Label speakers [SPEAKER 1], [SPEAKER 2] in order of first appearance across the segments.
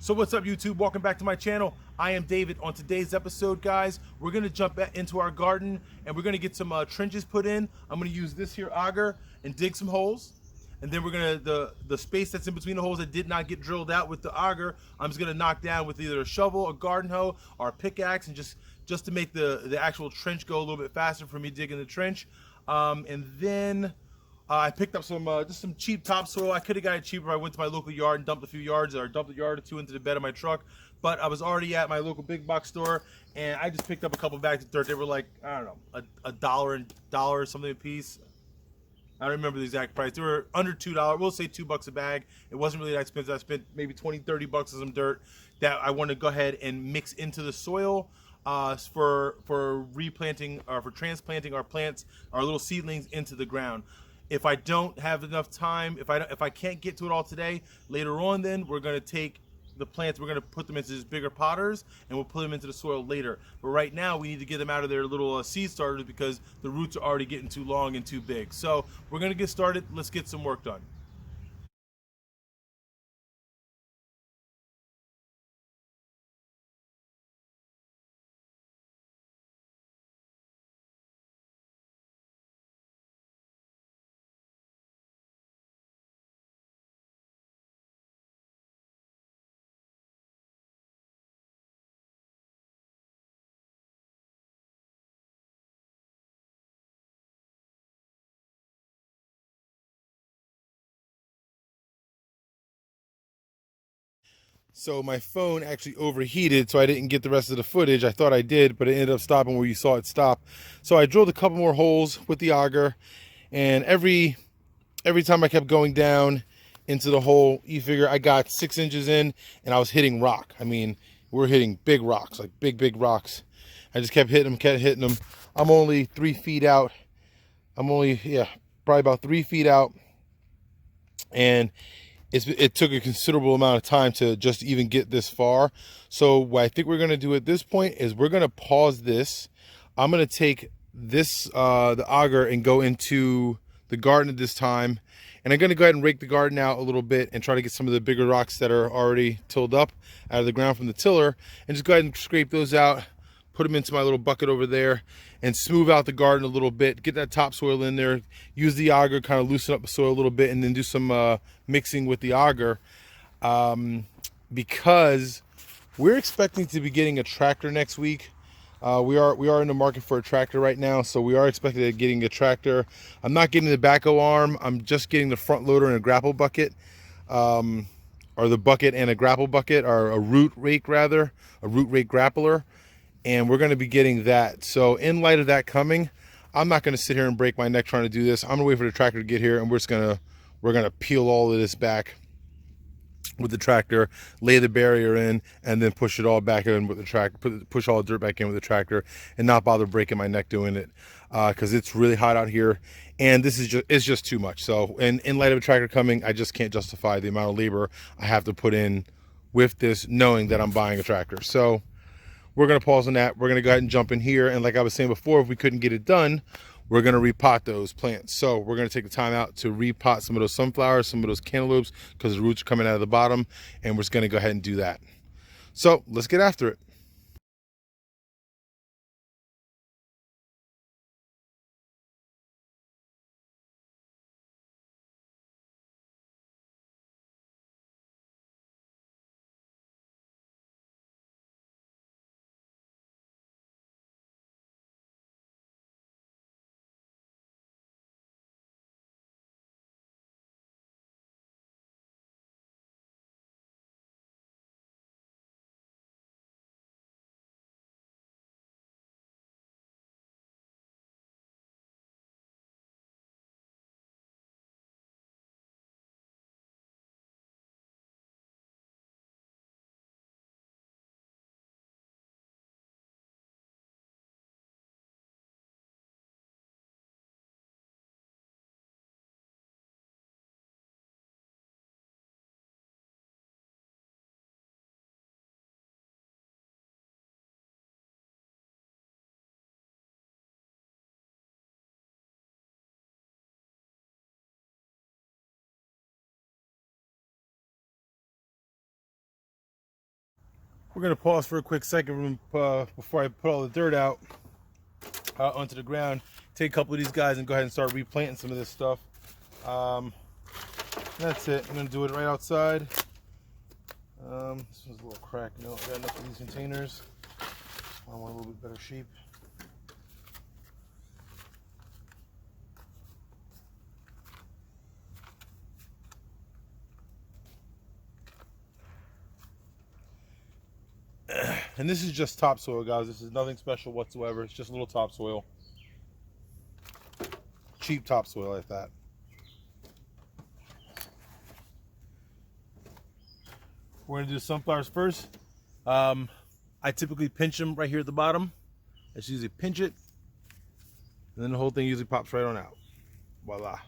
[SPEAKER 1] So what's up, YouTube? Welcome back to my channel. I am David. On today's episode, guys, we're gonna jump into our garden and we're gonna get some trenches put in. I'm gonna use this here auger and dig some holes, and then we're gonna the space that's in between the holes that did not get drilled out with the auger, I'm just gonna knock down with either a shovel, a garden hoe, or a pickaxe, and just to make the actual trench go a little bit faster for me digging the trench. And then I picked up some just some cheap topsoil. I could have got it cheaper if I went to my local yard and dumped a few yards, or dumped a yard or two into the bed of my truck. But I was already at my local big box store, and I just picked up a couple bags of dirt. They were like, I don't know, a dollar or something a piece. I don't remember the exact price. They were under $2. We'll say $2 a bag. It wasn't really that expensive. I spent maybe 20, 30 bucks on some dirt that I want to go ahead and mix into the soil for replanting or for transplanting our plants, our little seedlings into the ground. If I don't have enough time, if I can't get to it all today, later on, then we're going to take the plants, we're going to put them into these bigger potters, and we'll put them into the soil later. But right now, we need to get them out of their little seed starters because the roots are already getting too long and too big. So we're going to get started. Let's get some work done. So my phone actually overheated, so I didn't get the rest of the footage. I thought I did, but it ended up stopping where you saw it stop. So I drilled a couple more holes with the auger, and every time I kept going down into the hole, you figure I got 6 inches in, and I was hitting rock. I mean, we're hitting big rocks, like big rocks. I just kept hitting them. I'm only 3 feet out. I'm only, yeah, probably about 3 feet out, and it took a considerable amount of time to just even get this far. So what I think we're going to do at this point is we're going to pause this. I'm going to take this the auger and go into the garden at this time, and I'm going to go ahead and rake the garden out a little bit and try to get some of the bigger rocks that are already tilled up out of the ground from the tiller, and just go ahead and scrape those out, put them into my little bucket over there, and smooth out the garden a little bit, get that topsoil in there, use the auger, kind of loosen up the soil a little bit, and then do some mixing with the auger, because we're expecting to be getting a tractor next week. We are in the market for a tractor right now, so we are expecting to getting a tractor. I'm not getting the backhoe arm. I'm just getting the front loader and a grapple bucket, or the bucket and a grapple bucket, or a root rake rather, a root rake grappler, and we're going to be getting that. So in light of that coming, I'm not going to sit here and break my neck trying to do this. I'm going to wait for the tractor to get here, and we're gonna peel all of this back with the tractor, lay the barrier in, and then push it all back in with the tractor, push all the dirt back in with the tractor, and not bother breaking my neck doing it, because it's really hot out here, and this is just too much. So in light of a tractor coming, I just can't justify the amount of labor I have to put in with this, knowing that I'm buying a tractor. So we're going to pause on that. We're going to go ahead and jump in here, and like I was saying before, if we couldn't get it done, we're going to repot those plants. So we're going to take the time out to repot some of those sunflowers, some of those cantaloupes, because the roots are coming out of the bottom, and we're just going to go ahead and do that. So let's get after it. We're gonna pause for a quick second before I put all the dirt out onto the ground. Take a couple of these guys and go ahead and start replanting some of this stuff. That's it. I'm gonna do it right outside. This one's a little cracked. No, I got enough of these containers. I want a little bit better shape. And this is just topsoil, guys. This is nothing special whatsoever. It's just a little topsoil. Cheap topsoil like that. We're gonna do sunflowers first. I typically pinch them right here at the bottom. I just usually pinch it, and then the whole thing usually pops right on out. Voila.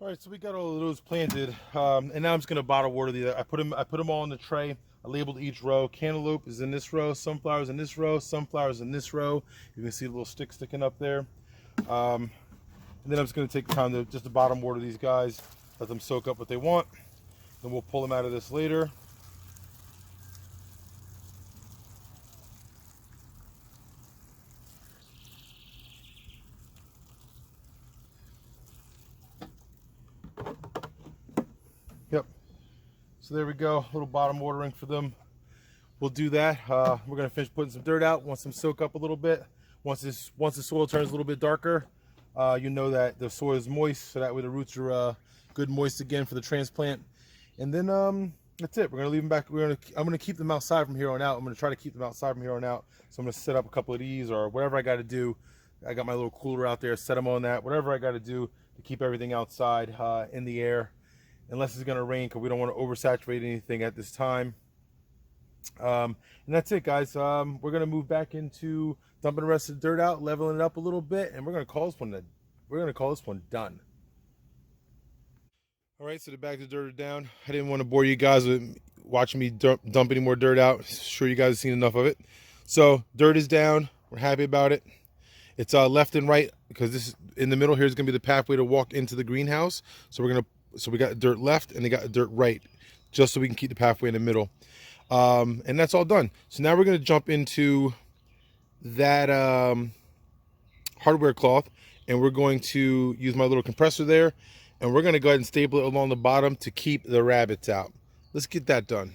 [SPEAKER 1] All right, so we got all of those planted, and now I'm just gonna bottle water these. I put them all in the tray. I labeled each row. Cantaloupe is in this row. Sunflowers in this row. Sunflowers in this row. You can see the little stick sticking up there. And then I'm just gonna take the time to just to bottom water these guys, let them soak up what they want. Then we'll pull them out of this later. Yep. So there we go. A little bottom watering for them. We'll do that. We're gonna finish putting some dirt out. Once them soak up a little bit. Once the soil turns a little bit darker, you know that the soil is moist, so that way the roots are good moist again for the transplant. And then that's it. We're gonna leave them back. I'm gonna keep them outside from here on out. I'm gonna try to keep them outside from here on out. So I'm gonna set up a couple of these or whatever I got to do. I got my little cooler out there. Set them on that. Whatever I got to do to keep everything outside in the air, unless it's gonna rain, because we don't want to oversaturate anything at this time. And that's it, guys. We're gonna move back into dumping the rest of the dirt out, leveling it up a little bit, and we're gonna call this one done. All right, so the bags of dirt are down. I didn't want to bore you guys with watching me dump any more dirt out. Sure, you guys have seen enough of it. So dirt is down. We're happy about it. It's left and right, because this is in the middle here is gonna be the pathway to walk into the greenhouse. So we got dirt left and they got dirt right, just so we can keep the pathway in the middle. And that's all done. So now we're gonna jump into that hardware cloth, and we're going to use my little compressor there, and we're going to go ahead and staple it along the bottom to keep the rabbits out. Let's get that done.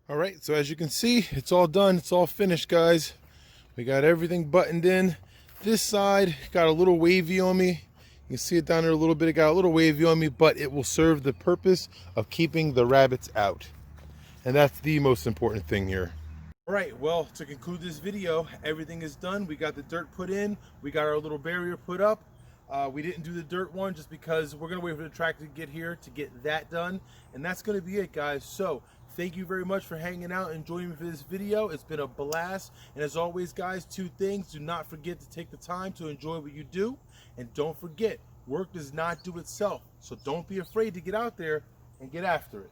[SPEAKER 1] All right, so as you can see, it's all done. It's all finished, guys. We got everything buttoned in. This side got a little wavy on me. You can see it down there a little bit. It got a little wavy on me, but it will serve the purpose of keeping the rabbits out. And that's the most important thing here. All right, well, to conclude this video, everything is done. We got the dirt put in. We got our little barrier put up. We didn't do the dirt one just because we're going to wait for the tractor to get here to get that done. And that's going to be it, guys. So thank you very much for hanging out and joining me for this video. It's been a blast. And as always, guys, two things. Do not forget to take the time to enjoy what you do. And don't forget, work does not do itself. So don't be afraid to get out there and get after it.